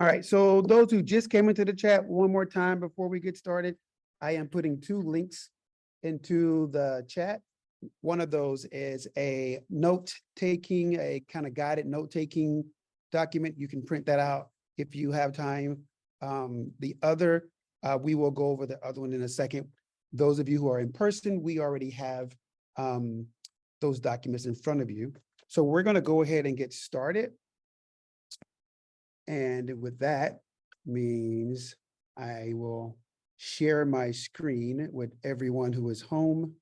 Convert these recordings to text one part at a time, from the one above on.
All right, so those who just came into the chat, one more time before we get started, I am putting two links into the chat. One of those is a note-taking, a kind of guided note-taking document. You can print that out if you have time. The other, we will go over the other one in a second. Those of you who are in person, we already have those documents in front of you. So we're going to go ahead and get started. And with that means I will share my screen with everyone who is home.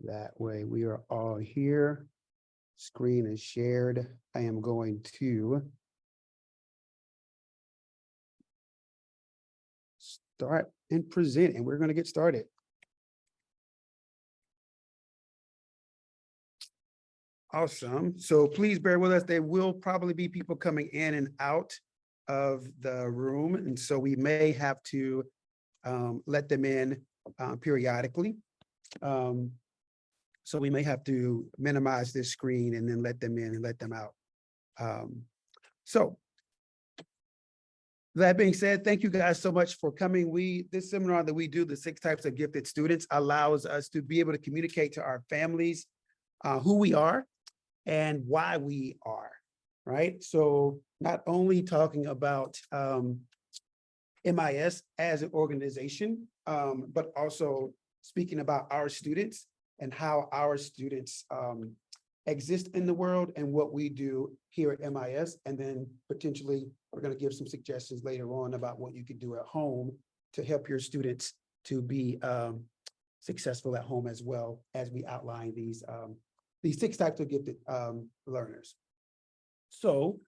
That way we are all here. Screen is shared. I am going to start and present, and we're going to get started. Awesome. So please bear with us. There will probably be people coming in and out of the room. And so we may have to let them in periodically. So we may have to minimize this screen and then let them in and let them out. So that being said, thank you guys so much for coming. This seminar that we do, the 6 types of gifted students, allows us to be able to communicate to our families who we are and why we are, right? So not only talking about MIS as an organization, but also speaking about our students and how our students exist in the world and what we do here at MIS. And then potentially we're going to give some suggestions later on about what you could do at home to help your students to be successful at home, as well as we outline these 6 types of gifted learners. So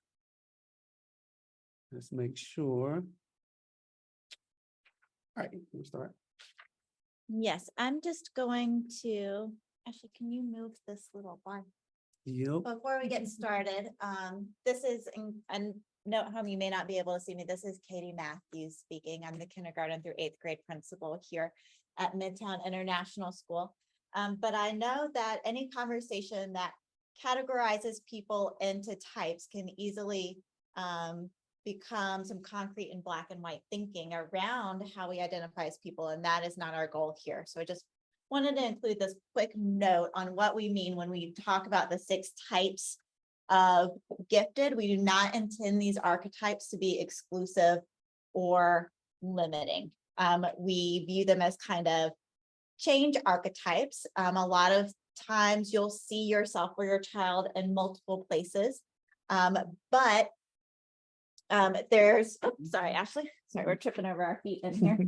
let's make sure. All right, we'll start. Yes, I'm just going to, actually, can you move this little bar? Yep. Before we get started, this is, and note home, you may not be able to see me. This is Katie Matthews speaking. I'm the kindergarten through 8th grade principal here at Midtown International School. But I know that any conversation that categorizes people into types can easily become some concrete and black and white thinking around how we identify as people, and that is not our goal here. So I just wanted to include this quick note on what we mean when we talk about the 6 types of gifted. We do not intend these archetypes to be exclusive or limiting. We view them as kind of change archetypes. A lot of times you'll see yourself or your child in multiple places, but there's, oh, sorry, Ashley, sorry, we're tripping over our feet in here.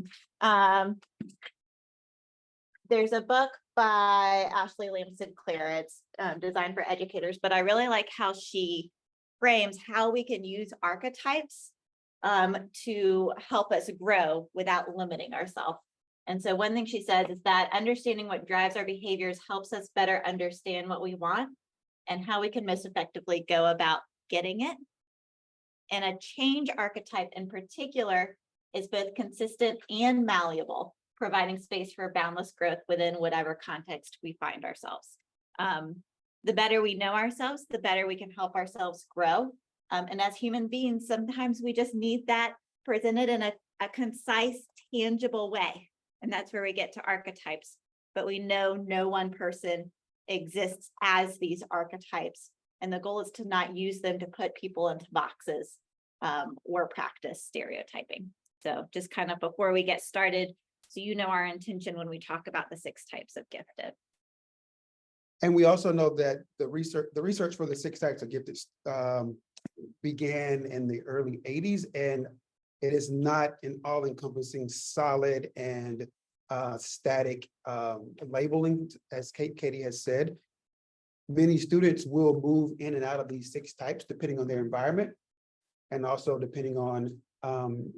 There's a book by Ashley Lamson Clare. It's designed for educators, but I really like how she frames how we can use archetypes to help us grow without limiting ourselves. And so one thing she says is that understanding what drives our behaviors helps us better understand what we want and how we can most effectively go about getting it. And a change archetype in particular is both consistent and malleable, providing space for boundless growth within whatever context we find ourselves. The better we know ourselves, the better we can help ourselves grow. And as human beings, sometimes we just need that presented in a concise, tangible way. And that's where we get to archetypes. But we know no one person exists as these archetypes. And the goal is to not use them to put people into boxes or practice stereotyping. So just kind of before we get started, so you know our intention when we talk about the 6 types of gifted. And we also know that the research for the 6 types of gifted began in the early 80s, and it is not an all-encompassing, solid and static labeling, as Katie has said. Many students will move in and out of these 6 types depending on their environment. and also depending on,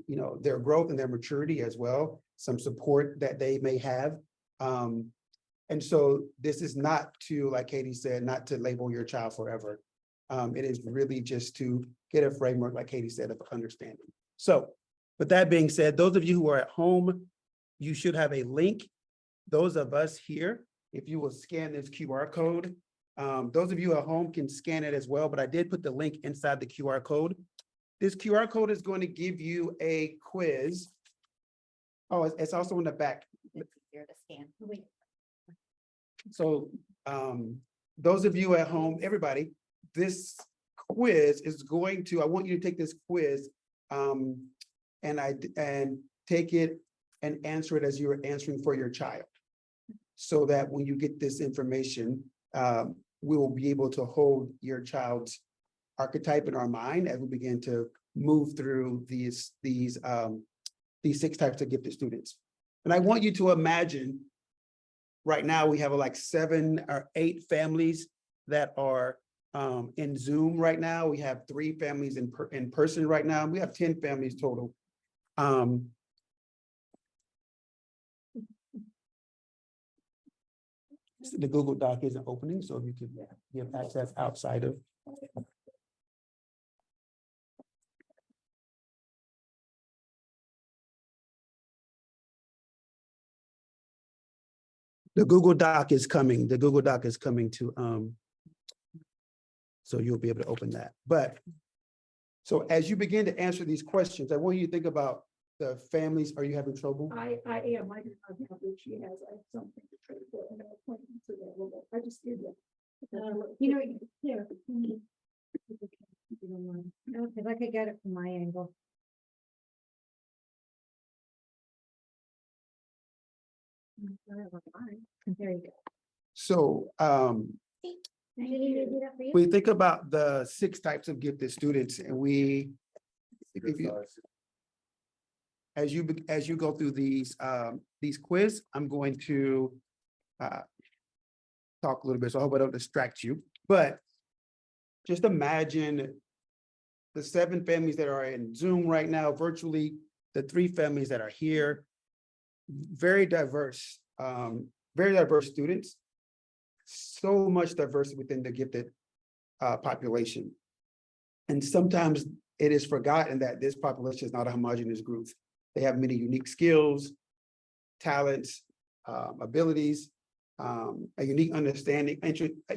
you know, their growth and their maturity as well, some support that they may have. And so this is not to, like Katie said, not to label your child forever. It is really just to get a framework, like Katie said, of understanding. So with that being said, those of you who are at home, you should have a link. Those of us here, if you will scan this QR code, those of you at home can scan it as well, but I did put the link inside the QR code. This QR code is going to give you a quiz. Oh, it's also in the back. It's easier to scan. Wait. So those of you at home, everybody, this quiz is going to, I want you to take this quiz and take it and answer it as you're answering for your child. So that when you get this information, we will be able to hold your child's archetype in our mind as we begin to move through these 6 types of gifted students. And I want you to imagine right now we have like 7 or 8 families that are in Zoom right now. We have 3 families in person right now. We have 10 families total. The Google Doc isn't opening, so you can give access outside of. The Google Doc is coming. The Google Doc is coming to, so you'll be able to open that. But, so as you begin to answer these questions, I want you to think about the families. Are you having trouble? I am. I do not have what she has. I have something to trade for and an appointment available. I just did that. You know, yeah. No, because I could get it from my angle. There you go. So, we think about the 6 types of gifted students, and we, if you, as you go through these quiz, I'm going to talk a little bit, so I hope I don't distract you. But just imagine the 7 families that are in Zoom right now, virtually, the 3 families that are here, very diverse students, so much diversity within the gifted population. And sometimes it is forgotten that this population is not a homogeneous group. They have many unique skills, talents, abilities, a unique understanding,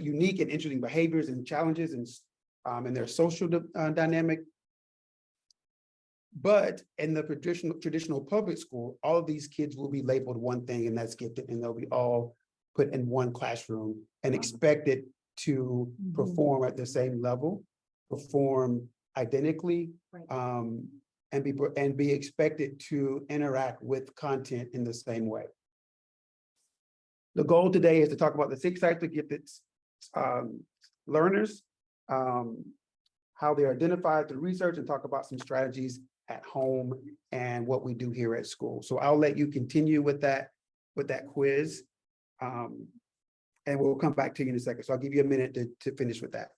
unique and interesting behaviors and challenges and their social dynamic. But in the traditional public school, all of these kids will be labeled one thing, and that's gifted, and they'll be all put in one classroom and expected to perform at the same level, perform identically, and be expected to interact with content in the same way. The goal today is to talk about the 6 types of gifted learners, how they're identified through research, and talk about some strategies at home and what we do here at school. So I'll let you continue with that quiz. And we'll come back to you in a second. So I'll give you a minute to finish with that.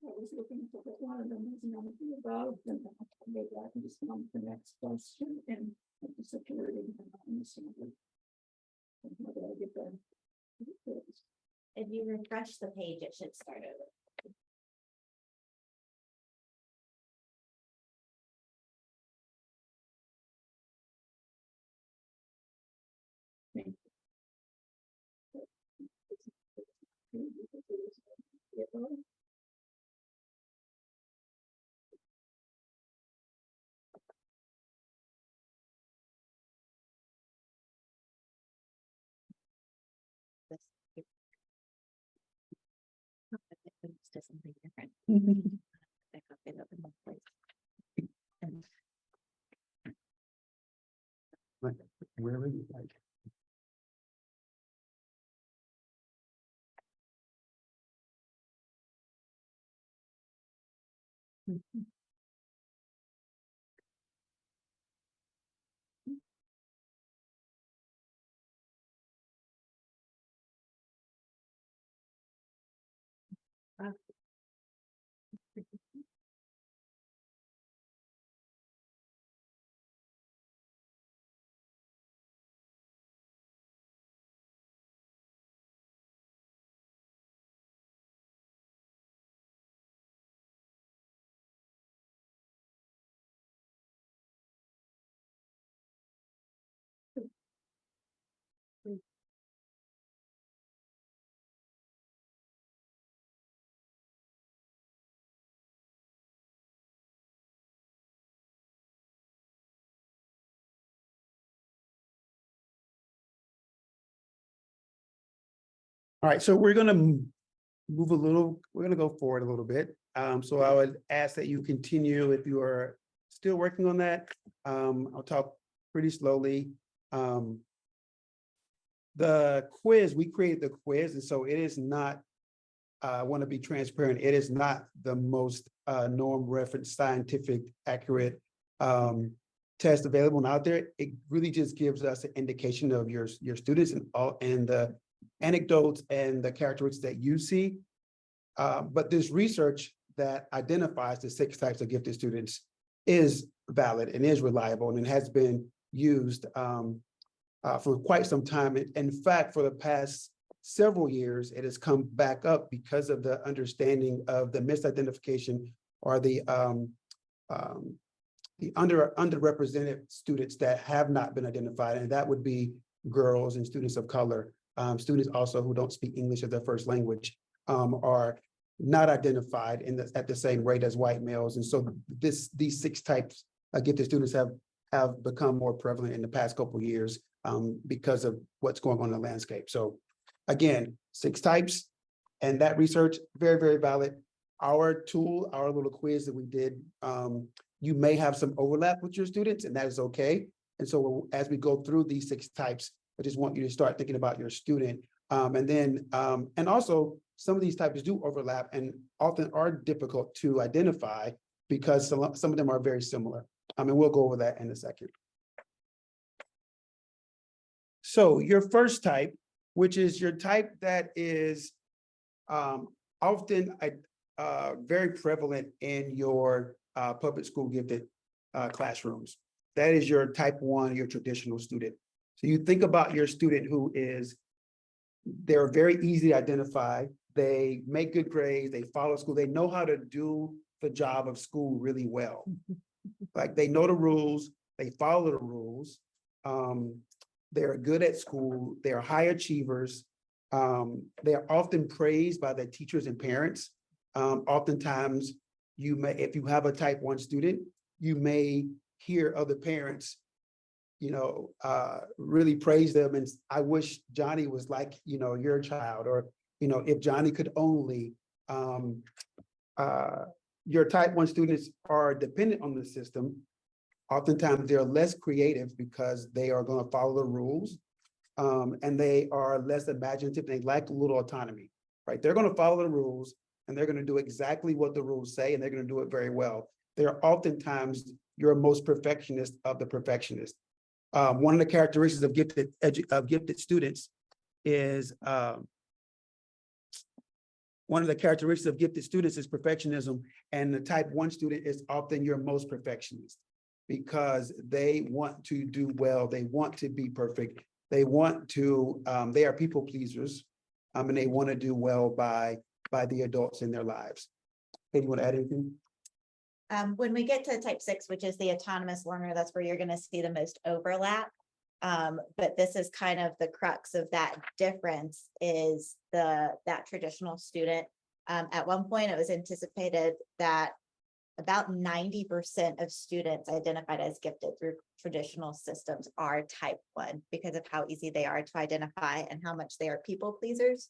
I was looking for one of them was not about, and maybe I can just come to the next question and put the security. How do I get that? If you refresh the page, it should start over. It's just something different. I copied it up in one place. And Where are you? Like, All right, so we're gonna move a little, we're gonna go forward a little bit. So I would ask that you continue if you are still working on that. I'll talk pretty slowly. The quiz, we created the quiz, and so it is not, I want to be transparent, it is not the most norm reference scientific accurate test available out there. It really just gives us an indication of your students and all, and the anecdotes and the characteristics that you see. But this research that identifies the 6 types of gifted students is valid and is reliable, and it has been used for quite some time. In fact, for the past several years, it has come back up because of the understanding of the misidentification or the underrepresented students that have not been identified, and that would be girls and students of color. Students also who don't speak English as their first language are not identified at the same rate as white males. And so these 6 types of gifted students have become more prevalent in the past couple of years because of what's going on in the landscape. So again, 6 types, and that research, very, very valid. Our tool, our little quiz that we did, you may have some overlap with your students, and that is okay. And so as we go through these 6 types, I just want you to start thinking about your student. And also some of these types do overlap and often are difficult to identify because some of them are very similar. And we'll go over that in a second. So your first type, which is your type that is often very prevalent in your public school gifted classrooms. That is your type 1, your traditional student. So you think about your student who is, they're very easy to identify. They make good grades, they follow school, they know how to do the job of school really well. Like they know the rules, they follow the rules. They're good at school, they're high achievers. They are often praised by their teachers and parents. Oftentimes, you may, if you have a type 1 student, you may hear other parents, really praise them. And I wish Johnny was like, your child, or, if Johnny could only, your type 1 students are dependent on the system. Oftentimes they're less creative because they are going to follow the rules, and they are less imaginative. They lack a little autonomy, right? They're going to follow the rules and they're going to do exactly what the rules say, and they're going to do it very well. They're oftentimes your most perfectionist of the perfectionists. One of the characteristics of gifted students is perfectionism, and the type 1 student is often your most perfectionist because they want to do well, they want to be perfect, they want to, they are people pleasers, and they want to do well by the adults in their lives. Hey, you want to add anything? When we get to type 6, which is the autonomous learner, that's where you're going to see the most overlap. But this is kind of the crux of that difference is that traditional student. At one point, it was anticipated that about 90% of students identified as gifted through traditional systems are type 1 because of how easy they are to identify and how much they are people pleasers.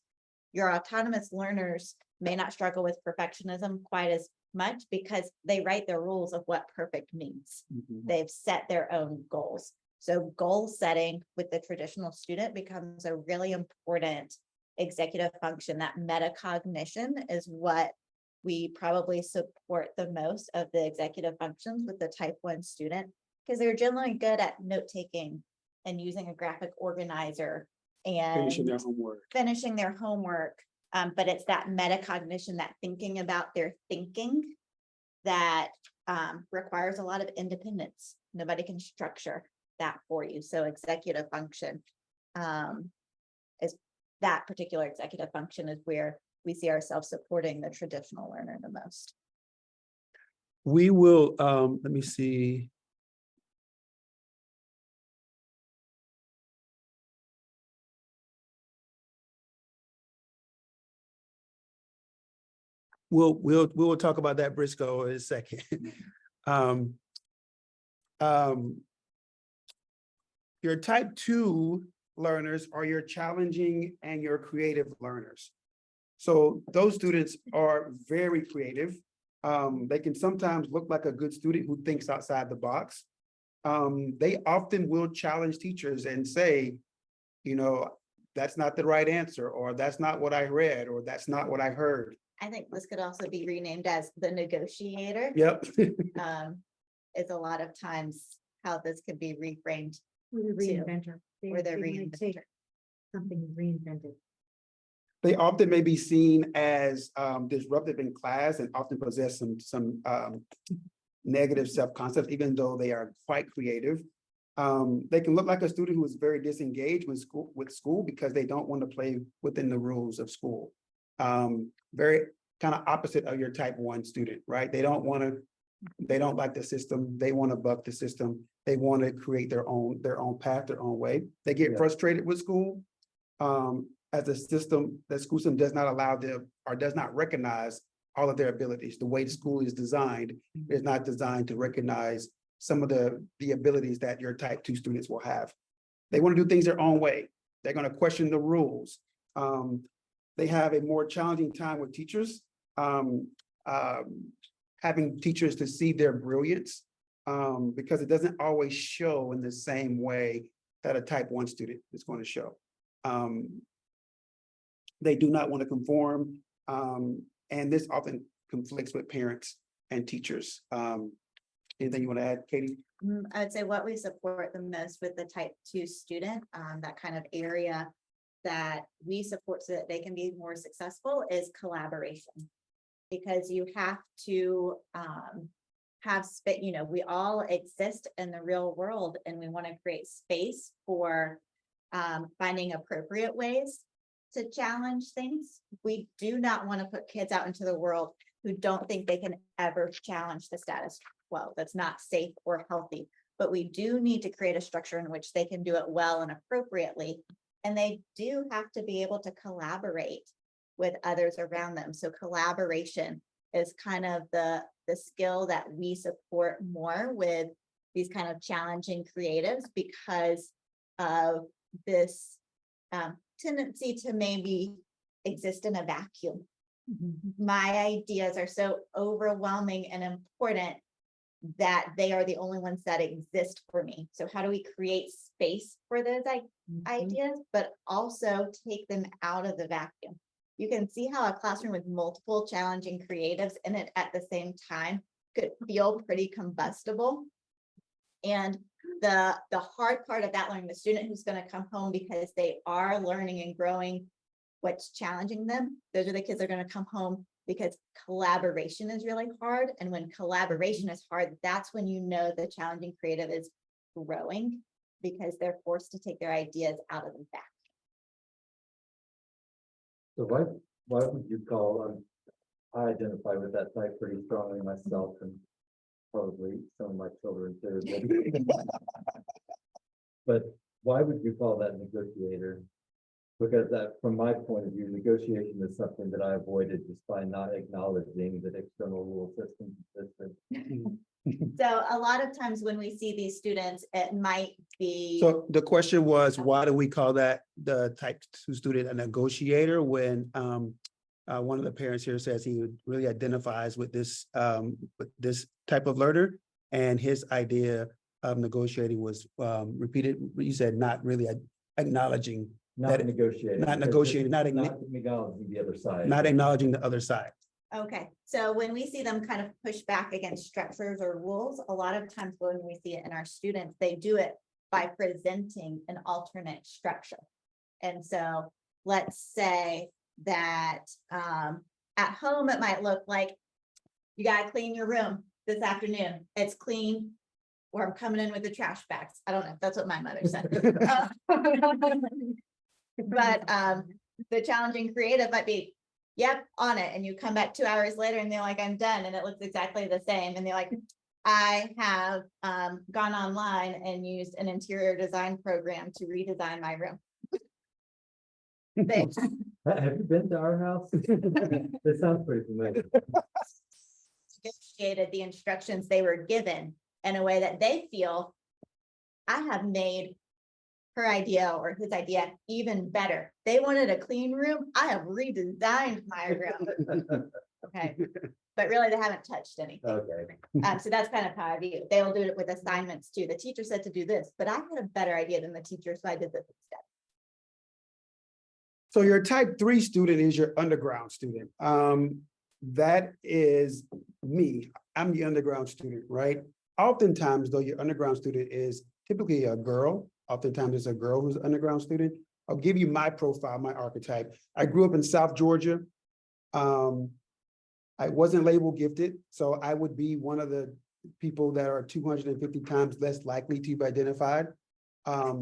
Your autonomous learners may not struggle with perfectionism quite as much because they write their rules of what perfect means. Mm-hmm. They've set their own goals. So goal setting with the traditional student becomes a really important executive function. That metacognition is what we probably support the most of the executive functions with the type 1 student, because they're generally good at note-taking and using a graphic organizer and finishing their homework. But it's that metacognition, that thinking about their thinking that requires a lot of independence. Nobody can structure that for you. So executive function is that particular executive function is where we see ourselves supporting the traditional learner the most. We will, let me see. We'll talk about that, Briscoe, in a second. Your type 2 learners are your challenging and your creative learners. So those students are very creative. They can sometimes look like a good student who thinks outside the box. They often will challenge teachers and say, you know, that's not the right answer, or that's not what I read, or that's not what I heard. I think this could also be renamed as the negotiator. Yep. It's a lot of times how this could be reframed. Or the Too. reinventor. Or the They might take reinventor. something reinvented. They often may be seen as disruptive in class and often possess some negative self-concepts, even though they are quite creative. They can look like a student who is very disengaged with school because they don't want to play within the rules of school. Very kind of opposite of your type 1 student, right? They don't like the system. They want to buck the system. They want to create their own path, their own way. They get frustrated with school. As a system, the school system does not allow them or does not recognize all of their abilities. The way the school is designed is not designed to recognize some of the abilities that your type 2 students will have. They want to do things their own way. They're going to question the rules. They have a more challenging time with teachers, having teachers to see their brilliance, because it doesn't always show in the same way that a type 1 student is going to show. They do not want to conform, and this often conflicts with parents and teachers. Anything you want to add, Katie? I would say what we support the most with the type 2 student, that kind of area that we support so that they can be more successful is collaboration. Because you have to have space, you know, we all exist in the real world and we want to create space for finding appropriate ways to challenge things. We do not want to put kids out into the world who don't think they can ever challenge the status quo. That's not safe or healthy, but we do need to create a structure in which they can do it well and appropriately. And they do have to be able to collaborate with others around them. So collaboration is kind of the skill that we support more with these kind of challenging creatives because of this tendency to maybe exist in a vacuum. My ideas are so overwhelming and important that they are the only ones that exist for me. So how do we create space for those ideas, but also take them out of the vacuum? You can see how a classroom with multiple challenging creatives in it at the same time could feel pretty combustible. And the hard part of that learning, the student who's going to come home because they are learning and growing what's challenging them, those are the kids that are going to come home because collaboration is really hard. And when collaboration is hard, that's when you know the challenging creative is growing because they're forced to take their ideas out of the vacuum. So why would you call, I identify with that type pretty strongly myself and probably some of my children too. But why would you call that negotiator? Because that, from my point of view, negotiation is something that I avoided just by not acknowledging that external rule systems existed. So a lot of times when we see these students, it might be. So the question was, why do we call that the type 2 student a negotiator when one of the parents here says he really identifies with this type of learner, and his idea of negotiating was repeated. You said not really acknowledging. Not negotiating. Not negotiating, not acknowledging the other side. Not acknowledging the other side. Okay, so when we see them kind of push back against structures or rules, a lot of times when we see it in our students, they do it by presenting an alternate structure. And so let's say that at home, it might look like you got to clean your room this afternoon. It's clean, or I'm coming in with the trash bags. I don't know. That's what my mother said. But the challenging creative might be, yep, on it. And you come back 2 hours later and they're like, I'm done. And it looks exactly the same. And they're like, I have gone online and used an interior design program to redesign my room. Have you been to our house? This sounds pretty familiar. Negotiated the instructions they were given in a way that they feel I have made her idea or his idea even better. They wanted a clean room. I have redesigned my room. Okay, but really they haven't touched anything. Okay. So that's kind of how I view it. They will do it with assignments too. The teacher said to do this, but I had a better idea than the teacher, so I did this instead. So your type 3 student is your underground student. That is me. I'm the underground student, right? Oftentimes, though, your underground student is typically a girl. Oftentimes, it's a girl who's an underground student. I'll give you my profile, my archetype. I grew up in South Georgia. I wasn't labeled gifted, so I would be one of the people that are 250 times less likely to be identified. I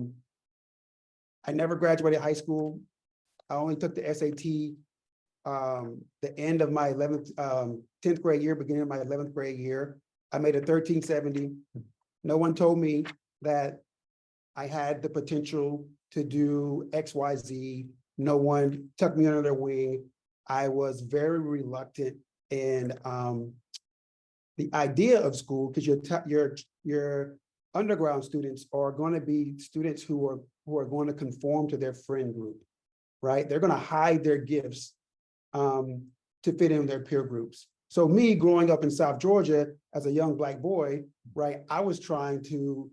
never graduated high school. I only took the SAT the end of my 10th grade year, beginning of my 11th grade year. I made a 1370. No one told me that I had the potential to do XYZ. No one took me under their wing. I was very reluctant in the idea of school, because your underground students are going to be students who are going to conform to their friend group, right? They're going to hide their gifts to fit in their peer groups. So me growing up in South Georgia as a young Black boy, right, I was trying to,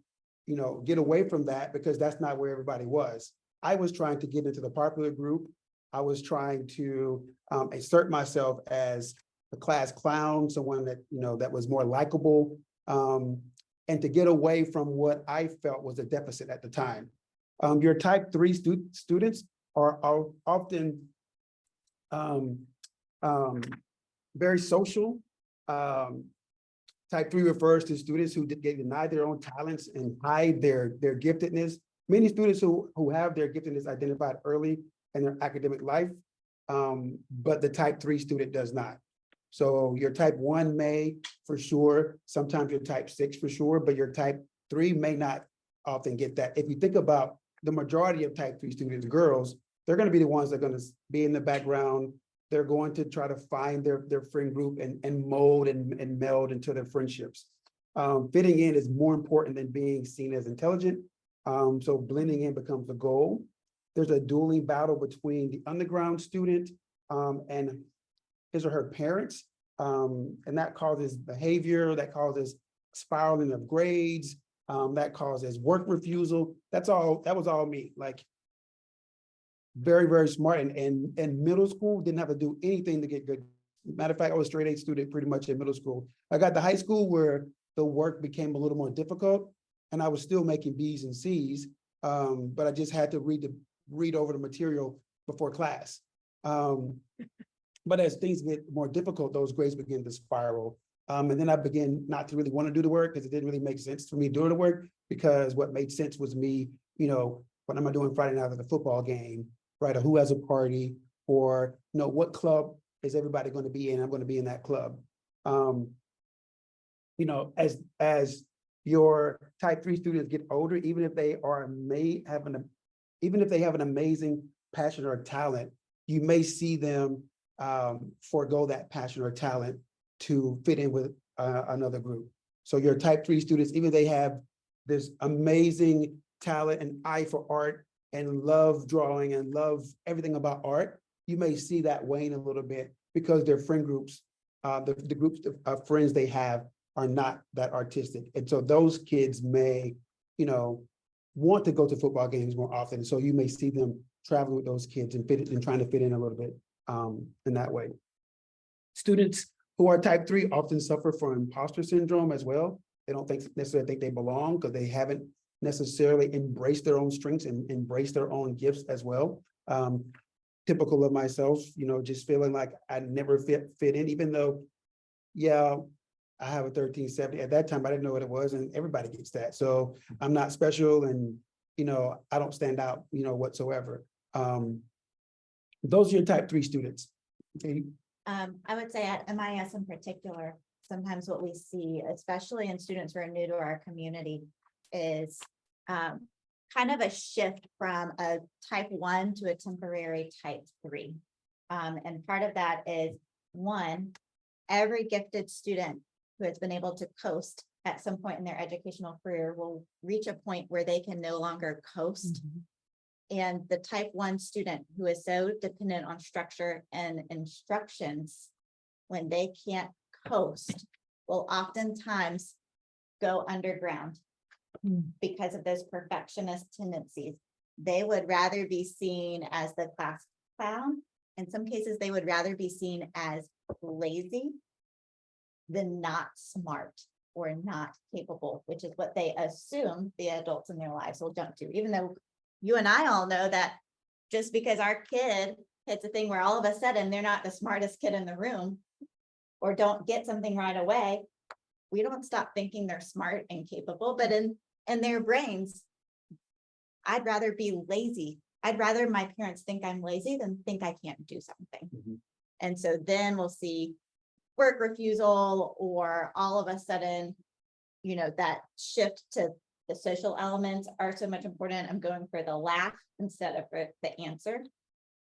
get away from that because that's not where everybody was. I was trying to get into the popular group. I was trying to assert myself as a class clown, someone that, that was more likable, and to get away from what I felt was a deficit at the time. Your type 3 students are often very social. Type 3 refers to students who get denied their own talents and hide their giftedness. Many students who have their giftedness identified early in their academic life, but the type 3 student does not. So your type 1 may, for sure, sometimes your type 6 for sure, but your type 3 may not often get that. If you think about the majority of type 3 students, girls, they're going to be the ones that are going to be in the background. They're going to try to find their friend group and mold and meld into their friendships. Fitting in is more important than being seen as intelligent. So blending in becomes the goal. There's a dueling battle between the underground student and his or her parents. And that causes behavior, that causes spiraling of grades, that causes work refusal. That was all me. Like, very, very smart, and middle school didn't have to do anything to get good. Matter of fact, I was a straight A student pretty much in middle school. I got to high school where the work became a little more difficult, and I was still making B's and C's, but I just had to read over the material before class. But as things get more difficult, those grades begin to spiral. And then I began not to really want to do the work because it didn't really make sense for me doing the work, because what made sense was me, what am I doing Friday night at the football game? Right, or who has a party, or what club is everybody going to be in? I'm going to be in that club. As your type 3 students get older, even if they have an amazing passion or talent, you may see them forego that passion or talent to fit in with another group. So your type 3 students, even if they have this amazing talent and eye for art, and love drawing and love everything about art, you may see that wane a little bit because their friend groups, the groups of friends they have are not that artistic. And so those kids may, want to go to football games more often. So you may see them traveling with those kids and trying to fit in a little bit in that way. Students who are type 3 often suffer from imposter syndrome as well. They don't necessarily think they belong because they haven't necessarily embrace their own strengths and embrace their own gifts as well. Typical of myself, just feeling like I never fit in, even though, I have a 1370. At that time, I didn't know what it was, and everybody gets that. So I'm not special, and I don't stand out, whatsoever. Those are your type 3 students. Okay. I would say at MIS in particular, sometimes what we see, especially in students who are new to our community, is kind of a shift from a type 1 to a temporary type 3. And part of that is, one, every gifted student who has been able to coast at some point in their educational career will reach a point where they can no longer coast. And the type 1 student who is so dependent on structure and instructions, when they can't coast, will oftentimes go underground because of those perfectionist tendencies. They would rather be seen as the class clown. In some cases, they would rather be seen as lazy than not smart or not capable, which is what they assume the adults in their lives will jump to, even though you and I all know that just because our kid hits a thing where all of a sudden they're not the smartest kid in the room or don't get something right away, we don't stop thinking they're smart and capable, but in their brains, I'd rather be lazy. I'd rather my parents think I'm lazy than think I can't do something. And so then we'll see work refusal, or all of a sudden, you know, that shift to the social elements are so much important. I'm going for the laugh instead of for the answer.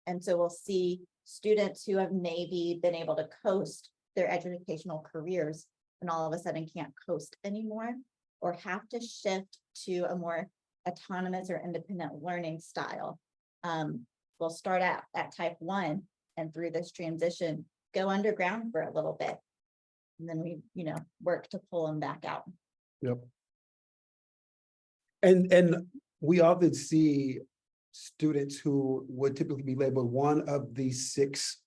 And so we'll see students who have maybe been able to coast their educational careers and all of a sudden can't coast anymore, or have to shift to a more autonomous or independent learning style. We'll start out at type 1 and through this transition, go underground for a little bit. And then we, you know, work to pull them back out. Yep. And we often see students who would typically be labeled one of these 6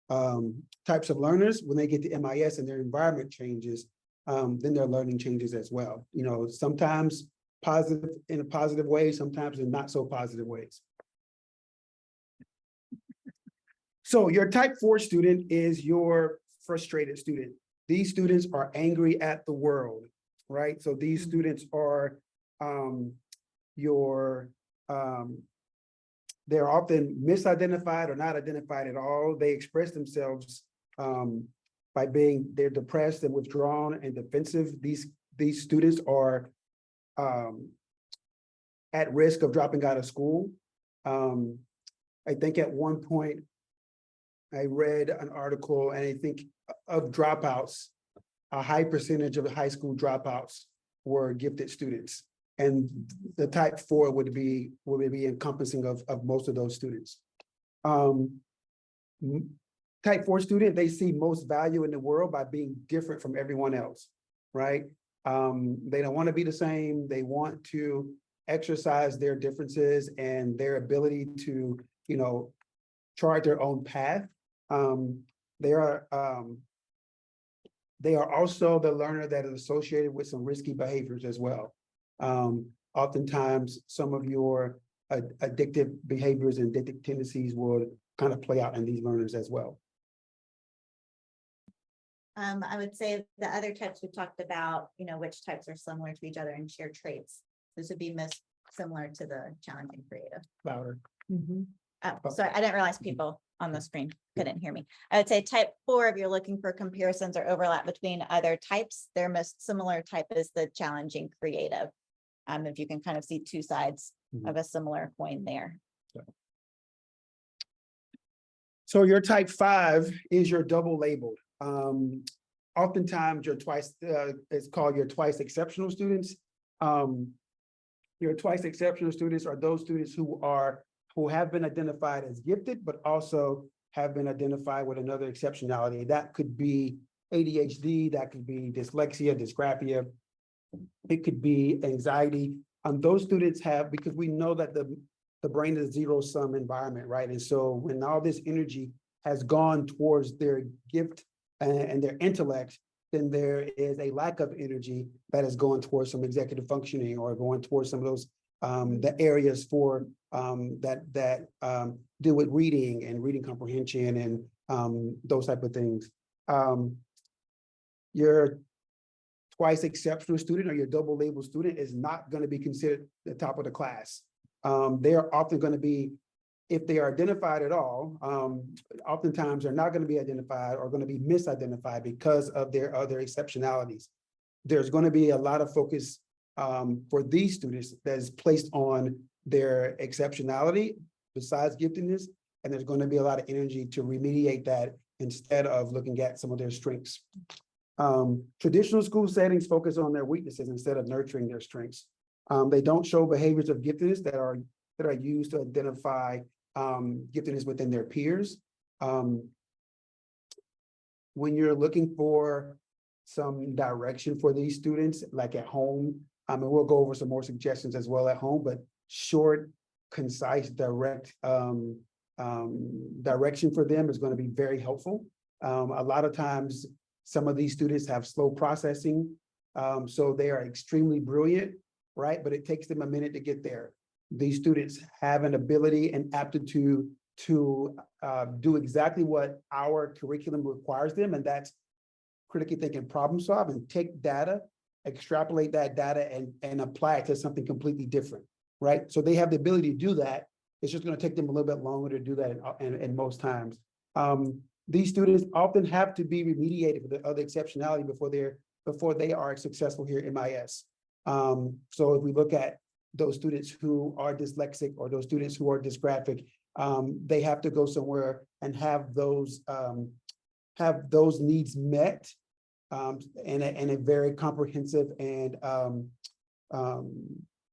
types of learners. When they get to MIS and their environment changes, then their learning changes as well. You know, sometimes positive in a positive way, sometimes in not so positive ways. So your type 4 student is your frustrated student. These students are angry at the world, right? So these students are they're often misidentified or not identified at all. They express themselves by they're depressed and withdrawn and defensive. These students are at risk of dropping out of school. I think at one point I read an article, and I think of dropouts, a high percentage of high school dropouts were gifted students. And the type 4 would be encompassing of most of those students. Type 4 student, they see most value in the world by being different from everyone else, right? They don't want to be the same. They want to exercise their differences and their ability to, you know, chart their own path. They are also the learner that is associated with some risky behaviors as well. Oftentimes, some of your addictive behaviors and addictive tendencies will kind of play out in these learners as well. I would say the other types we talked about, you know, which types are similar to each other and share traits. This would be most similar to the challenging creative. Louder. Oh, sorry, I didn't realize people on the screen couldn't hear me. I would say type 4, if you're looking for comparisons or overlap between other types, their most similar type is the challenging creative. If you can kind of see 2 sides of a similar coin there. So your type 5 is your double labeled. Oftentimes it's called your twice exceptional students. Your twice exceptional students are those students who have been identified as gifted, but also have been identified with another exceptionality. That could be ADHD, that could be dyslexia, dysgraphia. It could be anxiety. Those students have, because we know that the brain is a zero-sum environment, right? And so when all this energy has gone towards their gift and their intellect, then there is a lack of energy that is going towards some executive functioning or going towards some of those the areas for that deal with reading and reading comprehension and those type of things. Your twice exceptional student or your double label student is not going to be considered the top of the class. They are often going to be, if they are identified at all, oftentimes they're not going to be identified or going to be misidentified because of their other exceptionalities. There's going to be a lot of focus for these students that is placed on their exceptionality besides giftedness, and there's going to be a lot of energy to remediate that instead of looking at some of their strengths. Traditional school settings focus on their weaknesses instead of nurturing their strengths. They don't show behaviors of giftedness that are used to identify giftedness within their peers. When you're looking for some direction for these students, like at home, and we'll go over some more suggestions as well at home, but short, concise, direct direction for them is going to be very helpful. A lot of times, some of these students have slow processing, so they are extremely brilliant, right? But it takes them a minute to get there. These students have an ability and aptitude to do exactly what our curriculum requires them, and that's critically thinking, problem solve, and take data, extrapolate that data, and apply it to something completely different, right? So they have the ability to do that. It's just going to take them a little bit longer to do that in most times. These students often have to be remediated for the other exceptionality before they are successful here at MIS. So if we look at those students who are dyslexic or those students who are dysgraphic, they have to go somewhere and have those needs met in a very comprehensive and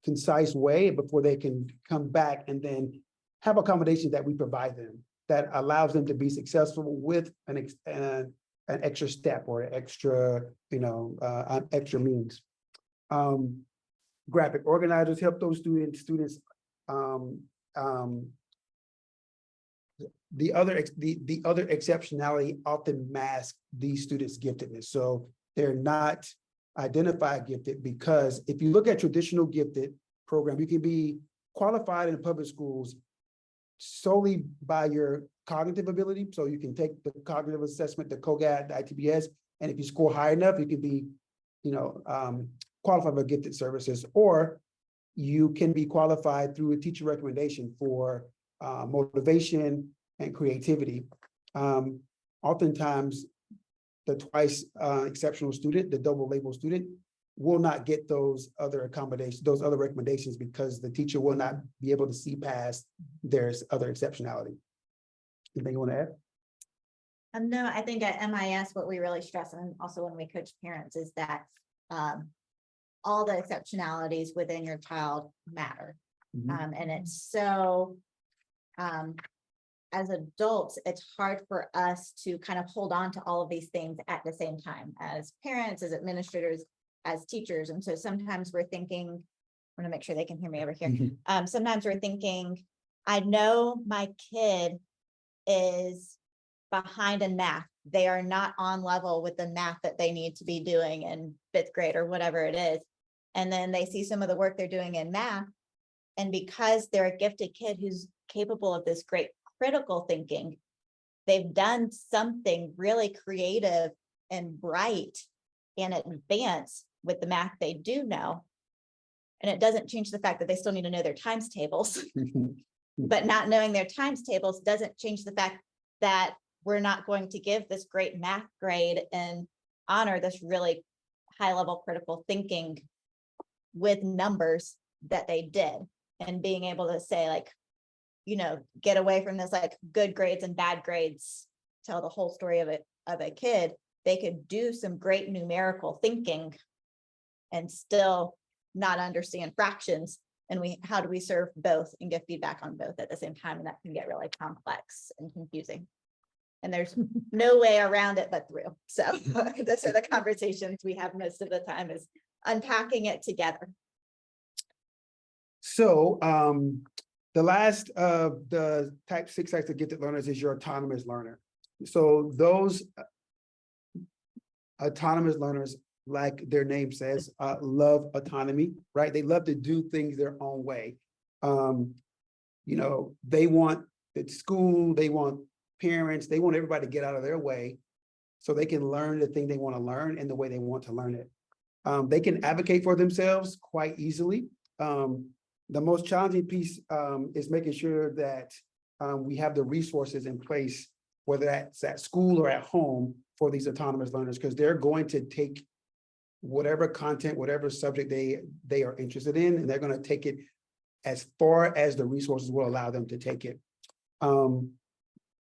concise way before they can come back and then have accommodations that we provide them that allows them to be successful with an extra step or an extra, extra means. Graphic organizers help those students. The other exceptionality often masks these students' giftedness. So they're not identified gifted because if you look at traditional gifted program, you can be qualified in public schools solely by your cognitive ability. So you can take the cognitive assessment, the COGAT, the ITBS, and if you score high enough, you can be, qualified for gifted services, or you can be qualified through a teacher recommendation for motivation and creativity. Oftentimes, the twice exceptional student, the double label student, will not get those other accommodations, those other recommendations, because the teacher will not be able to see past their other exceptionality. Anything you want to add? No, I think at MIS, what we really stress, and also when we coach parents, is that all the exceptionalities within your child matter. Mhm. And it's so, as adults, it's hard for us to kind of hold on to all of these things at the same time as parents, as administrators, as teachers. And so sometimes we're thinking, I want to make sure they can hear me over here. Mhm. Sometimes we're thinking, I know my kid is behind in math. They are not on level with the math that they need to be doing in 5th grade or whatever it is. And then they see some of the work they're doing in math. And because they're a gifted kid who's capable of this great critical thinking, they've done something really creative and bright and advanced with the math they do know. And it doesn't change the fact that they still need to know their times tables. But not knowing their times tables doesn't change the fact that we're not going to give this great math grade and honor this really high level critical thinking with numbers that they did, and being able to say, like, get away from this like good grades and bad grades, tell the whole story of a kid. They could do some great numerical thinking and still not understand fractions. And how do we serve both and give feedback on both at the same time? And that can get really complex and confusing. And there's no way around it but through. So those are the conversations we have most of the time, is unpacking it together. So the last of the type 6 types of gifted learners is your autonomous learner. So those autonomous learners, like their name says, love autonomy, right? They love to do things their own way. They want the school, they want parents, they want everybody to get out of their way so they can learn the thing they want to learn in the way they want to learn it. They can advocate for themselves quite easily. The most challenging piece is making sure that we have the resources in place, whether that's at school or at home, for these autonomous learners, because they're going to take whatever content, whatever subject they are interested in, and they're going to take it as far as the resources will allow them to take it.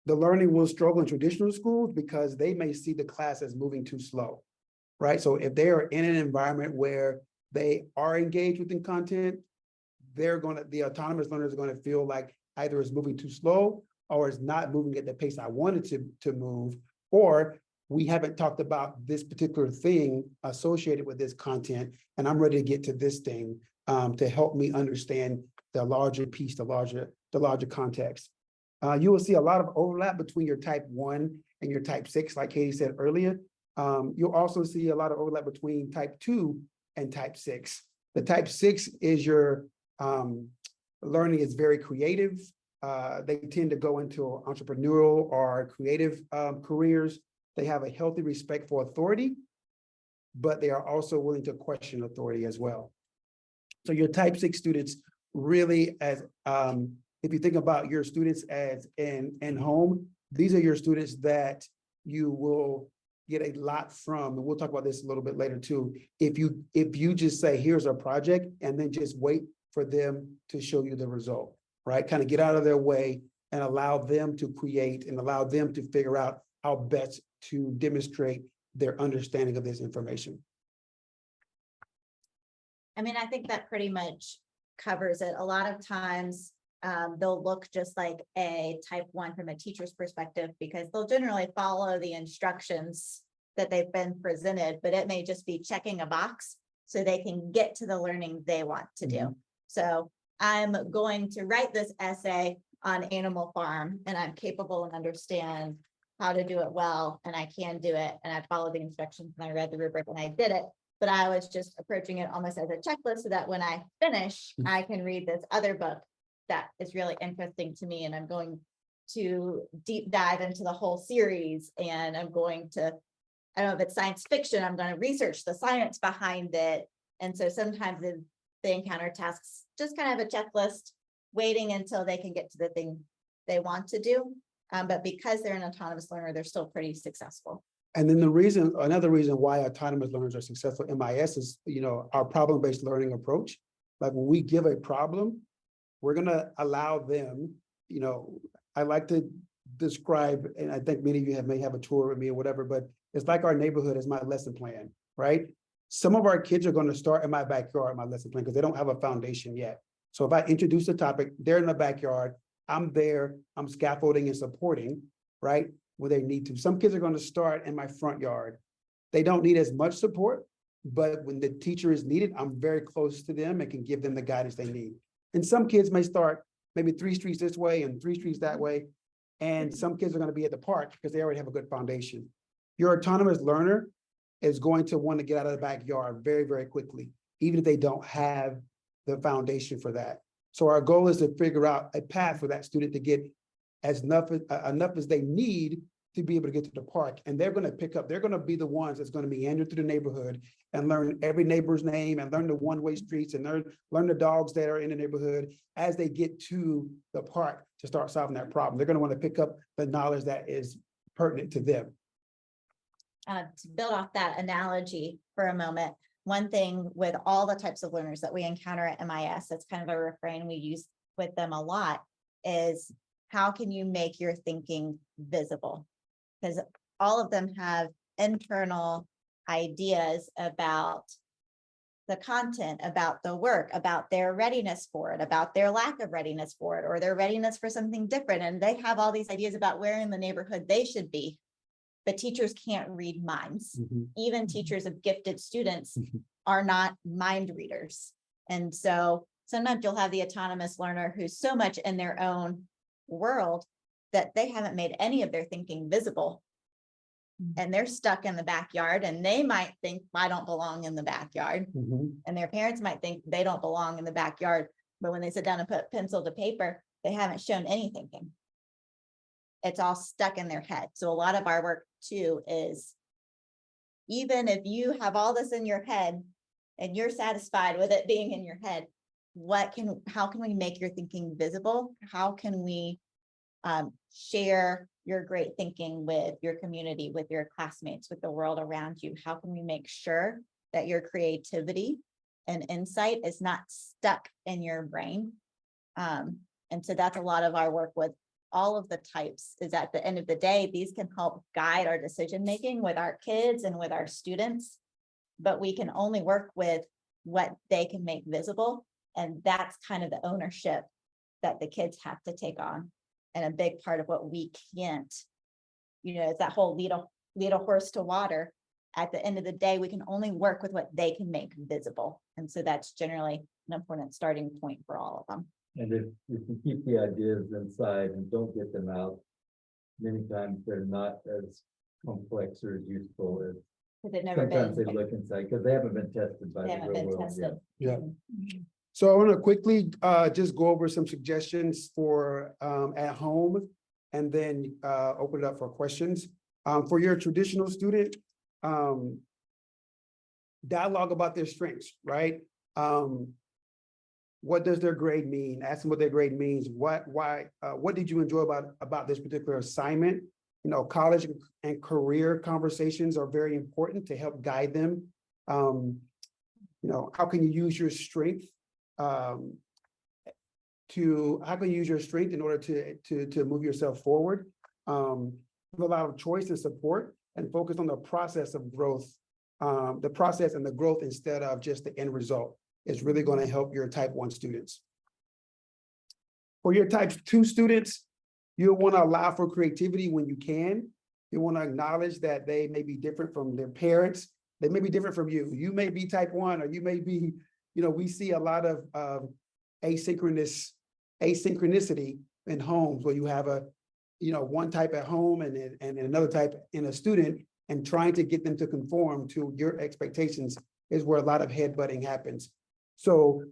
The learning will struggle in traditional schools because they may see the class as moving too slow. right? So if they are in an environment where they are engaged within content, the autonomous learners are gonna feel like either it's moving too slow or it's not moving at the pace I wanted to move, or we haven't talked about this particular thing associated with this content, and I'm ready to get to this thing to help me understand the larger piece, the larger context. You will see a lot of overlap between your type 1 and your type 6, like Katie said earlier. You'll also see a lot of overlap between type 2 and type 6. The type 6 is your learning is very creative. They tend to go into entrepreneurial or creative careers. They have a healthy respect for authority, but they are also willing to question authority as well. So your type 6 students really, as if you think about your students as in home, these are your students that you will get a lot from, and we'll talk about this a little bit later too. If you just say, here's a project, and then just wait for them to show you the result, right? Kind of get out of their way and allow them to create and allow them to figure out how best to demonstrate their understanding of this information. I mean, I think that pretty much covers it. A lot of times, they'll look just like a type 1 from a teacher's perspective, because they'll generally follow the instructions that they've been presented, but it may just be checking a box so they can get to the learning they want to do. So I'm going to write this essay on Animal Farm, and I'm capable and understand how to do it well, and I can do it, and I followed the instructions, and I read the rubric, and I did it. But I was just approaching it almost as a checklist so that when I finish, I can read this other book that is really interesting to me, and I'm going to deep dive into the whole series, and I'm going to, I don't know if it's science fiction, I'm going to research the science behind it. And so sometimes they encounter tasks, just kind of a checklist, waiting until they can get to the thing they want to do. But because they're an autonomous learner, they're still pretty successful. And then another reason why autonomous learners are successful in MIS is, our problem-based learning approach. Like when we give a problem, we're gonna allow them, I like to describe, and I think many of you may have a tour with me or whatever, but it's like our neighborhood is my lesson plan, right? Some of our kids are gonna start in my backyard, my lesson plan, because they don't have a foundation yet. So if I introduce a topic, they're in the backyard, I'm there, I'm scaffolding and supporting, right? Where they need to. Some kids are going to start in my front yard. They don't need as much support, but when the teacher is needed, I'm very close to them and can give them the guidance they need. And some kids may start maybe 3 streets this way and 3 streets that way. And some kids are going to be at the park because they already have a good foundation. Your autonomous learner is going to want to get out of the backyard very, very quickly, even if they don't have the foundation for that. So our goal is to figure out a path for that student to get enough as they need to be able to get to the park. And they're going to be the ones that's going to meander through the neighborhood and learn every neighbor's name and learn the one-way streets and learn the dogs that are in the neighborhood as they get to the park to start solving that problem. They're going to want to pick up the knowledge that is pertinent to them. To build off that analogy for a moment, one thing with all the types of learners that we encounter at MIS, that's kind of a refrain we use with them a lot, is how can you make your thinking visible? Because all of them have internal ideas about the content, about the work, about their readiness for it, about their lack of readiness for it, or their readiness for something different. And they have all these ideas about where in the neighborhood they should be. But teachers can't read minds. Even teachers of gifted students are not mind readers. And so sometimes you'll have the autonomous learner who's so much in their own world that they haven't made any of their thinking visible. And they're stuck in the backyard, and they might think, I don't belong in the backyard. And their parents might think they don't belong in the backyard. But when they sit down and put pencil to paper, they haven't shown any thinking. It's all stuck in their head. So a lot of our work too is, even if you have all this in your head and you're satisfied with it being in your head, how can we make your thinking visible? How can we share your great thinking with your community, with your classmates, with the world around you? How can we make sure that your creativity and insight is not stuck in your brain? And so that's a lot of our work with all of the types, is at the end of the day, these can help guide our decision making with our kids and with our students. but we can only work with what they can make visible. And that's kind of the ownership that the kids have to take on. And a big part of what we can't, it's that whole lead a horse to water. At the end of the day, we can only work with what they can make visible. And so that's generally an important starting point for all of them. And if you can keep the ideas inside and don't get them out, many times they're not as complex or as useful as Because they've never sometimes been, they look inside, because they haven't been tested by they the haven't real been world yet. tested. Yeah. Mhm. So I want to quickly just go over some suggestions for at home and then open it up for questions. For your traditional student, dialogue about their strengths, right? What does their grade mean? Ask them what their grade means. What did you enjoy about this particular assignment? College and career conversations are very important to help guide them. How can you use your strength how can you use your strength in order to move yourself forward? With a lot of choice and support, and focus on the process of growth, the process and the growth instead of just the end result is really going to help your type 1 students. For your type 2 students, you'll want to allow for creativity when you can. You want to acknowledge that they may be different from their parents. They may be different from you. You may be type 1, or you may be, we see a lot of asynchronicity in homes where you have one type at home and another type in a student, and trying to get them to conform to your expectations is where a lot of headbutting happens. So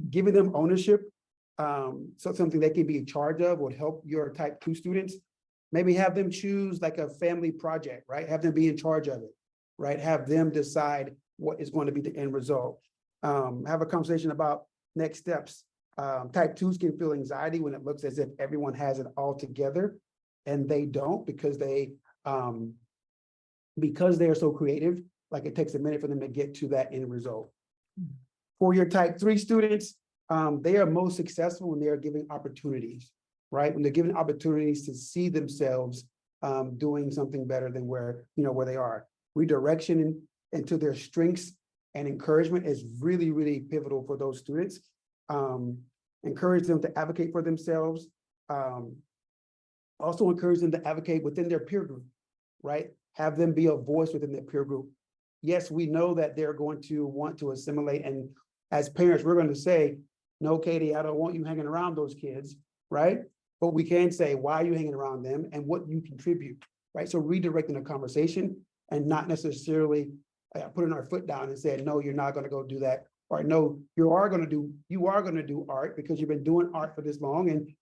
giving them ownership, so something they can be in charge of, would help your type 2 students. Maybe have them choose like a family project, right? Have them be in charge of it, right? Have them decide what is going to be the end result. Have a conversation about next steps. Type 2s can feel anxiety when it looks as if everyone has it all together, and they don't, because they are so creative. Like, it takes a minute for them to get to that end result. For your type 3 students, they are most successful when they are given opportunities, right? When they're given opportunities to see themselves doing something better than where they are. Redirection into their strengths and encouragement is really, really pivotal for those students. Encourage them to advocate for themselves. Also encourage them to advocate within their peer group, right? Have them be a voice within their peer group. Yes, we know that they're going to want to assimilate, and as parents, we're going to say, no, Katie, I don't want you hanging around those kids, right? But we can say why are you hanging around them and what you contribute, right? So redirecting the conversation, and not necessarily putting our foot down and saying, no, you're not going to go do that. Or no, you are going to do art because you've been doing art for this long, and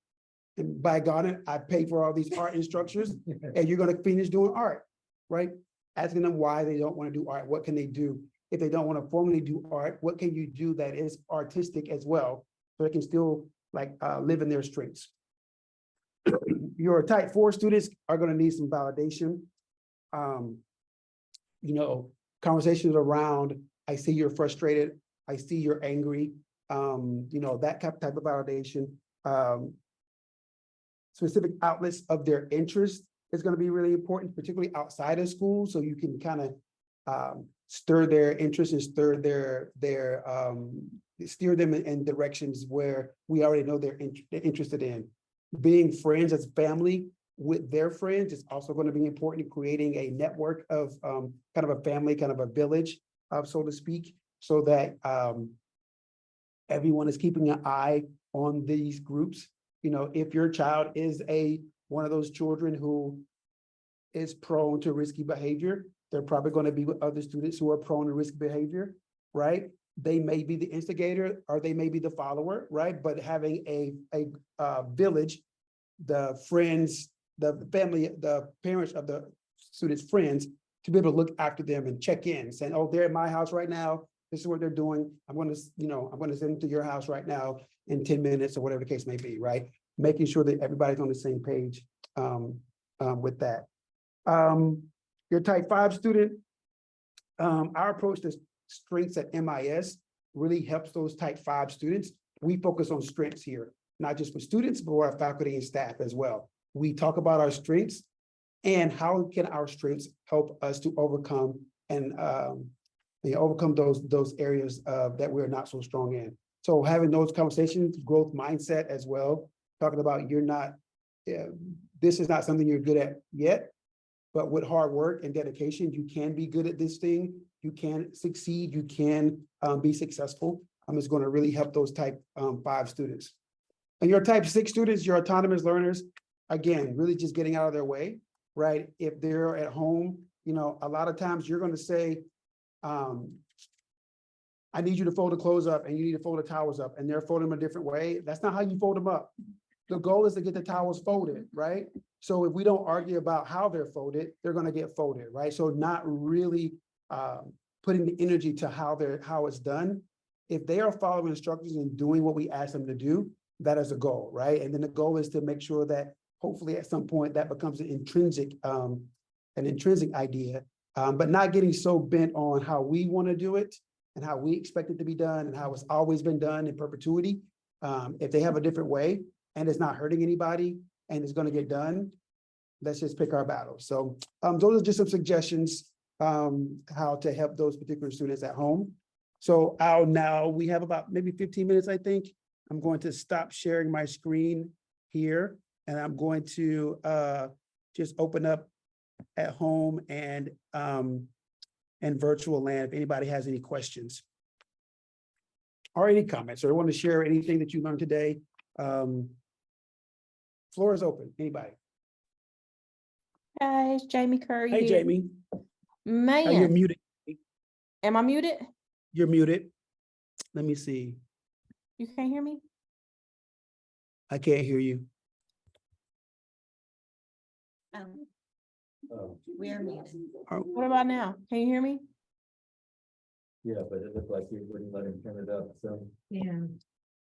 by God, I paid for all these art instructors, and you're going to finish doing art, right? Asking them why they don't want to do art. What can they do? If they don't want to formally do art, what can you do that is artistic as well, so they can still live in their strengths? Your type 4 students are going to need some validation. Conversations around, I see you're frustrated, I see you're angry, that type of validation. Specific outlets of their interest is going to be really important, particularly outside of school, so you can kind of stir their interest and steer them in directions where we already know they're interested in. Being friends as family with their friends is also going to be important, creating a network of kind of a family, kind of a village, so to speak, so that everyone is keeping an eye on these groups. If your child is one of those children who is prone to risky behavior, they're probably going to be with other students who are prone to risky behavior, right? They may be the instigator or they may be the follower, right? But having a village, the friends, the family, the parents of the students' friends, to be able to look after them and check in, saying, oh, they're at my house right now. This is what they're doing. I'm going to send them to your house right now in 10 minutes or whatever the case may be, right? Making sure that everybody's on the same page with that. Your type 5 student, our approach to strengths at MIS really helps those type 5 students. We focus on strengths here, not just for students, but for our faculty and staff as well. We talk about our strengths and how can our strengths help us to overcome and and overcome those areas that we're not so strong in. So having those conversations, growth mindset as well, talking about you're not, this is not something you're good at yet, but with hard work and dedication, you can be good at this thing. You can succeed. You can be successful. It's going to really help those type 5 students. And your type 6 students, your autonomous learners, again, really just getting out of their way, right? If they're at home, you know, a lot of times you're going to say, I need you to fold the clothes up and you need to fold the towels up, and they're folding them a different way. That's not how you fold them up. The goal is to get the towels folded, right? So if we don't argue about how they're folded, they're going to get folded, right? So not really putting the energy to how it's done. If they are following instructions and doing what we ask them to do, that is a goal, right? And then the goal is to make sure that hopefully at some point that becomes an intrinsic idea, but not getting so bent on how we want to do it and how we expect it to be done and how it's always been done in perpetuity. If they have a different way and it's not hurting anybody and it's going to get done, let's just pick our battles. So those are just some suggestions how to help those particular students at home. So we have about maybe 15 minutes, I think. I'm going to stop sharing my screen here, and I'm going to just open up at home and virtual land if anybody has any questions or any comments or want to share anything that you learned today. Floor is open. Anybody? Guys, Jamie Curry Hey, here. Jamie. You're Man, muted. am I muted? You're muted. Let me see. You can't hear me? I can't hear you. Oh, We are muted. What about now? Can you hear me? yeah, but it looked like you wouldn't let him turn it up, so. Yeah.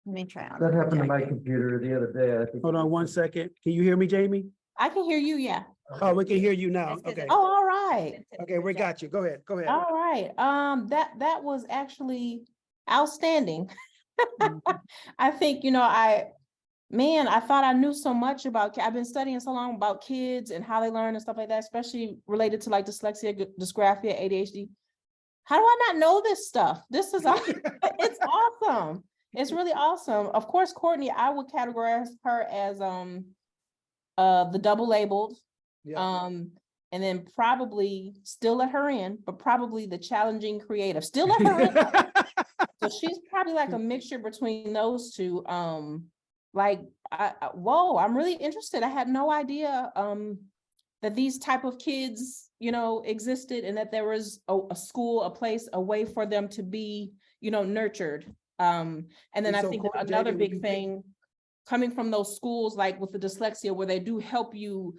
Let me try on. That happened to my computer the other day, I think. Hold on one second. Can you hear me, Jamie? I can hear you, yeah. Oh, we can hear you now. That's 'cause Okay. it's- Oh, all right. Okay, we got you. Go ahead. Go ahead. All right. That was actually outstanding. I think, I thought I knew so much about, I've been studying so long about kids and how they learn and stuff like that, especially related to like dyslexia, dysgraphia, ADHD. How do I not know this stuff? This is, it's awesome. It's really awesome. Of course, Courtney, I would categorize her as, the double labeled, Yeah. and then probably still let her in, but probably the challenging creative, still let her in. So she's probably like a mixture between those two. Whoa, I'm really interested. I had no idea that these type of kids, existed, and that there was a school, a place, a way for them to be, nurtured. And then And I so, think Courtney, another Jamie, big when you thing coming from those schools, like with the dyslexia, where they do help you,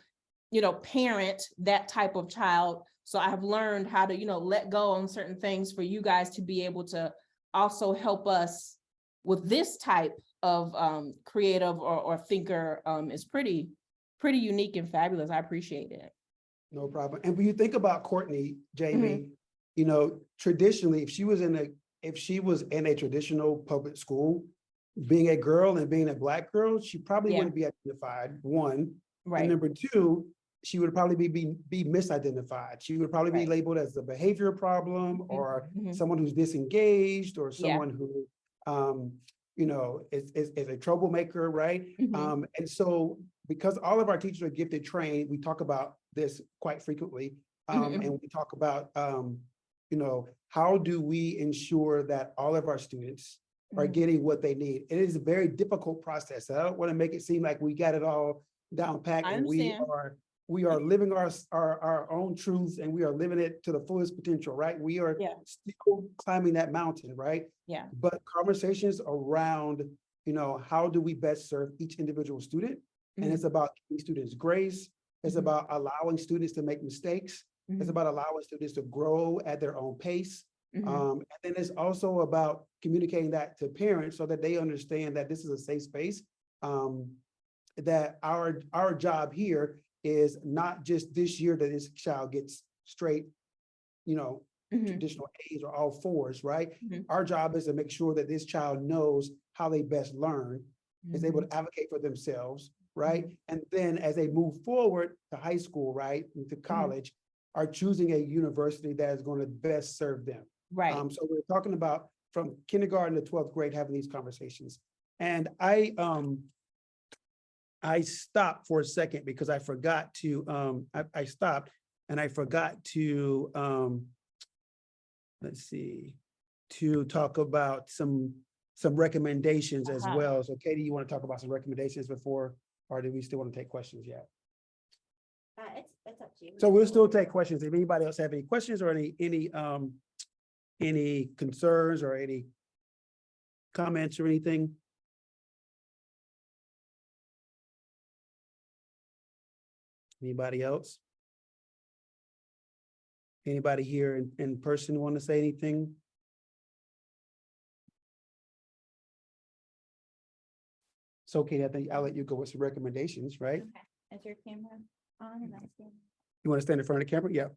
parent that type of child. So I have learned how to, let go on certain things for you guys to be able to also help us with this type of creative or thinker is pretty unique and fabulous. I appreciate it. No problem. And when you think about Courtney, Jamie, traditionally, if she was in a traditional public school, being a girl and being a Black girl, she probably Yeah. wouldn't be identified, one. And Right. number two, she would probably be misidentified. She would probably be Right. labeled as a behavior problem or Mhm. someone who's disengaged or Yeah. someone who, is a troublemaker, right? Mhm. And so because all of our teachers are gifted trained, we talk about this quite frequently. Mhm. And we talk about, how do we ensure that all of our students are Mhm. getting what they need? It is a very difficult process. I don't want to make it seem like we got it all down pat I and understand. we are living our own truths and we are living it to the fullest potential, right? We are Yeah. still climbing that mountain, right? Yeah. But conversations around, how do we best serve each individual student? And it's about giving students grace. It's Mhm. about allowing students to make mistakes. It's Mhm. about allowing students to grow at their own pace. Mhm. And then it's also about communicating that to parents so that they understand that this is a safe space. That our job here is not just this year that this child gets straight, Mhm. traditional A's or all fours, right? Mhm. Our job is to make sure that this child knows how they best learn, is able to advocate for themselves, right? And then as they move forward to high school, right, into college, are choosing a university that is going to best serve them. Right. So we're talking about from kindergarten to 12th grade, having these conversations. And I stopped for a second because I forgot to, I stopped and I forgot to, let's see, to talk about some recommendations as Uh-huh. well. So Katie, you want to talk about some recommendations before, or do we still want to take questions yet? It's up to you. So we'll still take questions. If anybody else have any questions or any concerns or any comments or anything? Anybody else? Anybody here in person want to say anything? So Katie, I think I'll let you go with some recommendations, right? Okay. Is your camera on? Am I seeing? You want to stand in front of the camera? Yeah.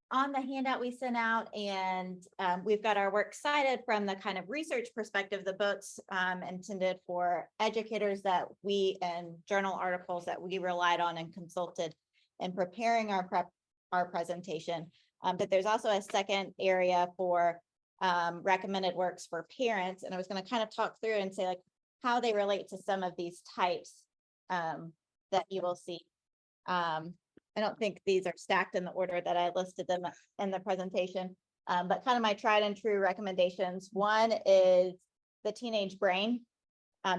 On the handout we sent out, and we've got our works cited from the kind of research perspective, the books intended for educators that we, and journal articles that we relied on and consulted in preparing our presentation. But there's also a second area for recommended works for parents, and I was going to kind of talk through and say like how they relate to some of these types that you will see. I don't think these are stacked in the order that I listed them in the presentation, but kind of my tried and true recommendations. One is the teenage brain.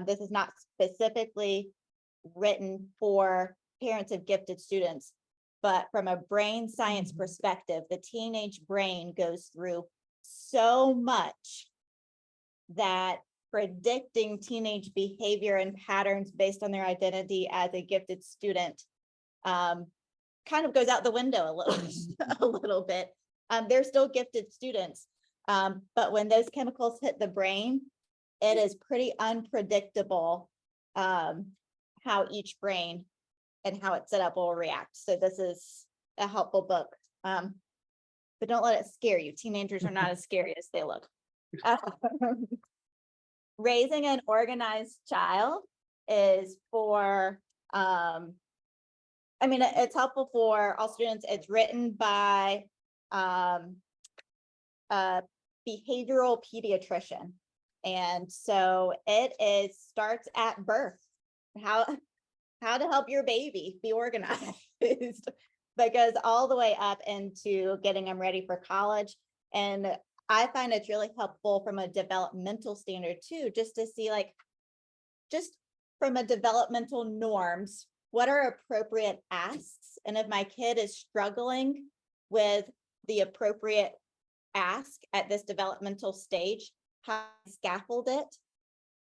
This is not specifically written for parents of gifted students, but from a brain science perspective, the teenage brain goes through so much that predicting teenage behavior and patterns based on their identity as a gifted student kind of goes out the window a little bit. They're still gifted students, but when those chemicals hit the brain, it is pretty unpredictable how each brain and how it's set up will react. So this is a helpful book, but don't let it scare you. Teenagers are not as scary as they look. Raising an organized child is for I mean, it's helpful for all students. It's written by a behavioral pediatrician. And so it starts at birth. How to help your baby be organized that goes all the way up into getting them ready for college. And I find it's really helpful from a developmental standard too, just to see like, just from a developmental norms, what are appropriate asks? And if my kid is struggling with the appropriate ask at this developmental stage, how I scaffold it,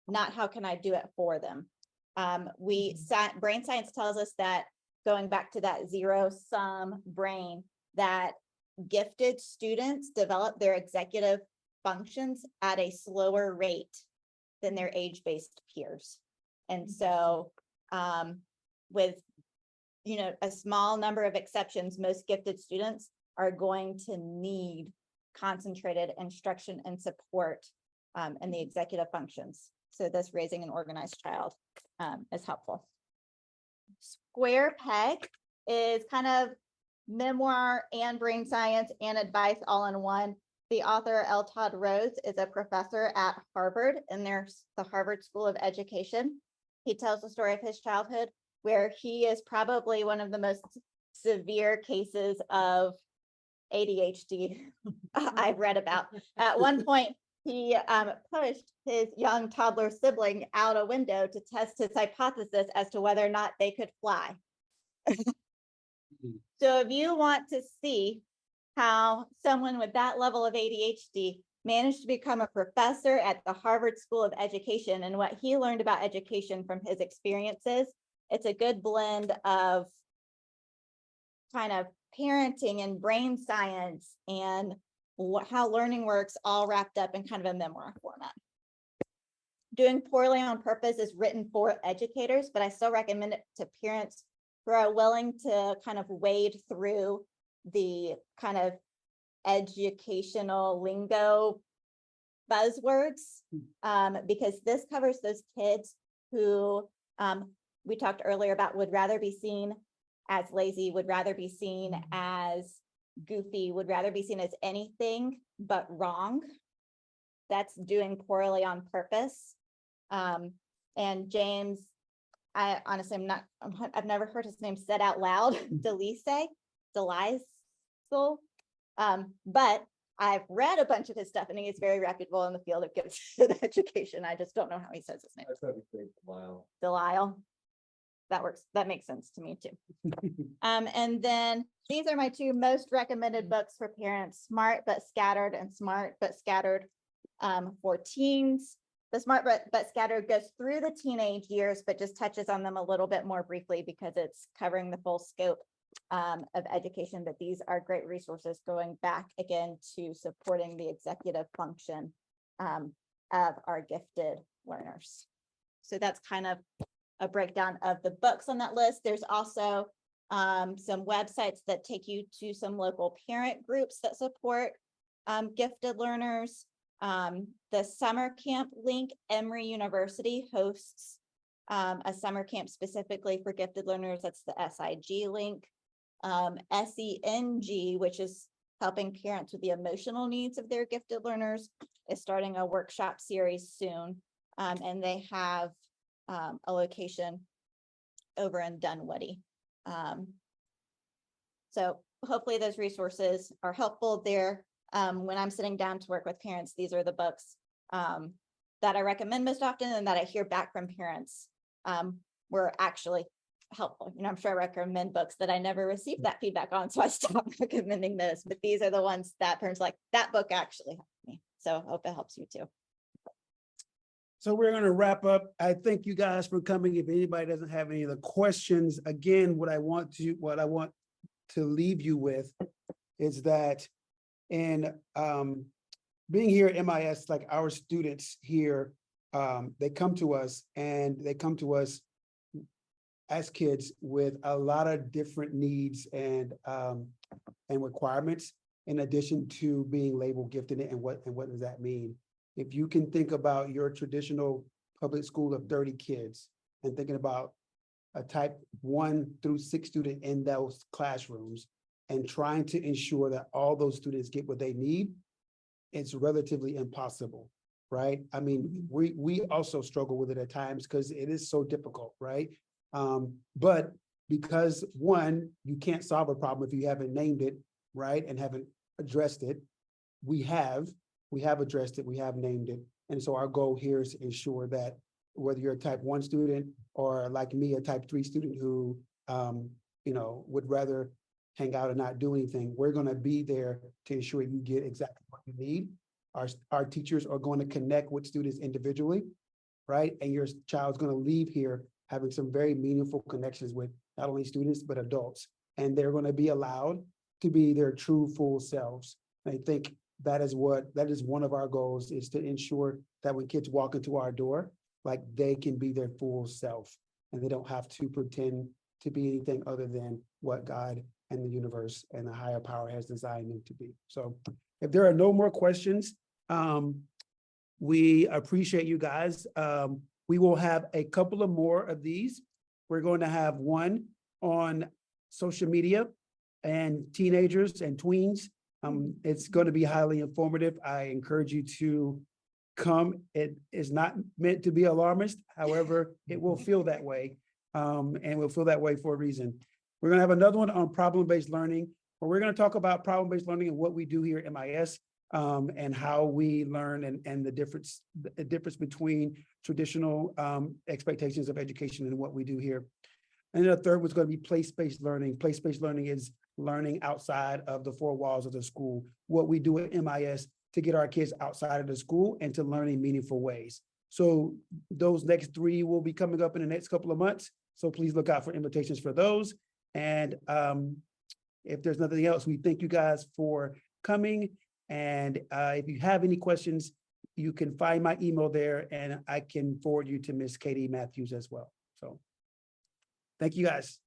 not how can I do it for them. Brain science tells us that, going back to that zero-sum brain, that gifted students develop their executive functions at a slower rate than their age-based peers. And so with, you know, a small number of exceptions, most gifted students are going to need concentrated instruction and support in the executive functions. So this raising an organized child is helpful. Square Peg is kind of memoir and brain science and advice all in one. The author, L. Todd Rose, is a professor at Harvard, and there's the Harvard School of Education. He tells the story of his childhood, where he is probably one of the most severe cases of ADHD I've read about. At one point, he pushed his young toddler sibling out a window to test his hypothesis as to whether or not they could fly. So if you want to see how someone with that level of ADHD managed to become a professor at the Harvard School of Education and what he learned about education from his experiences, it's a good blend of kind of parenting and brain science and how learning works, all wrapped up in kind of a memoir format. Doing Poorly on Purpose is written for educators, but I still recommend it to parents who are willing to kind of wade through the kind of educational lingo buzzwords, because this covers those kids who we talked earlier about would rather be seen as lazy, would rather be seen as goofy, would rather be seen as anything but wrong. That's doing poorly on purpose. And James, I honestly, I've never heard his name said out loud, Delisle. But I've read a bunch of his stuff and he is very reputable in the field of gifted education. I just don't know how he says his name. I thought we said Lyle. Delisle. That works. That makes sense to me too. And then these are my two most recommended books for parents, Smart But Scattered and Smart But Scattered for teens. The Smart But Scattered goes through the teenage years, but just touches on them a little bit more briefly because it's covering the full scope of education. But these are great resources going back again to supporting the executive function of our gifted learners. So that's kind of a breakdown of the books on that list. There's also some websites that take you to some local parent groups that support gifted learners. The summer camp link, Emory University hosts a summer camp specifically for gifted learners. That's the SIG link. SENG, which is helping parents with the emotional needs of their gifted learners, is starting a workshop series soon. And they have a location over in Dunwoody. So hopefully those resources are helpful there. When I'm sitting down to work with parents, these are the books that I recommend most often and that I hear back from parents were actually helpful. You know, I'm sure I recommend books that I never received that feedback on, so I stopped recommending those. But these are the ones that parents like, that book actually helped me. So I hope it helps you too. So we're going to wrap up. I thank you guys for coming. If anybody doesn't have any other questions, again, what I want to leave you with is that in being here at MIS, like our students here, they come to us as kids with a lot of different needs and requirements, in addition to being labeled gifted. And what does that mean? If you can think about your traditional public school of 30 kids and thinking about a type 1 through 6 student in those classrooms and trying to ensure that all those students get what they need, it's relatively impossible, right? I mean, we also struggle with it at times because it is so difficult, right? But because one, you can't solve a problem if you haven't named it, right? And haven't addressed it. We have addressed it, we have named it. And so our goal here is to ensure that whether you're a type 1 student or like me, a type 3 student who, would rather hang out and not do anything, we're going to be there to ensure you get exactly what you need. Our teachers are going to connect with students individually, right? And your child's going to leave here having some very meaningful connections with not only students, but adults. And they're going to be allowed to be their true full selves. And I think that is one of our goals, is to ensure that when kids walk into our door, like they can be their full self and they don't have to pretend to be anything other than what God and the universe and the higher power has designed them to be. So if there are no more questions, we appreciate you guys. We will have a couple of more of these. We're going to have one on social media and teenagers and tweens. It's going to be highly informative. I encourage you to come. It is not meant to be alarmist. However, it will feel that way, and will feel that way for a reason. We're going to have another one on problem-based learning, where we're going to talk about problem-based learning and what we do here at MIS, and how we learn and the difference between traditional expectations of education and what we do here. And then the third was going to be place-based learning. Place-based learning is learning outside of the four walls of the school, what we do at MIS to get our kids outside of the school and to learn in meaningful ways. So those next three will be coming up in the next couple of months. So please look out for invitations for those. And if there's nothing else, we thank you guys for coming. And if you have any questions, you can find my email there and I can forward you to Miss Katie Matthews as well. So thank you guys.